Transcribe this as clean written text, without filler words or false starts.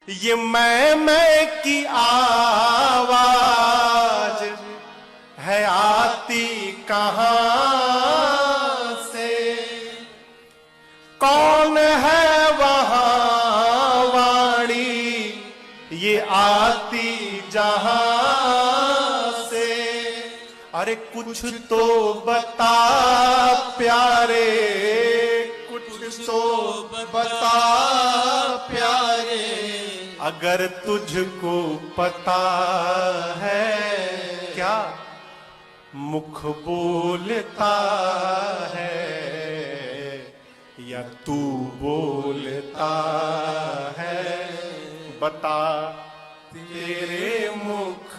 ये मैं की आवाज है आती कहां से, कौन है वहां वाणी ये आती जहां से। अरे कुछ तो बता प्यारे, कुछ तो बता प्यारे, अगर तुझको पता है क्या मुख बोलता है या तू बोलता है, बता तेरे मुख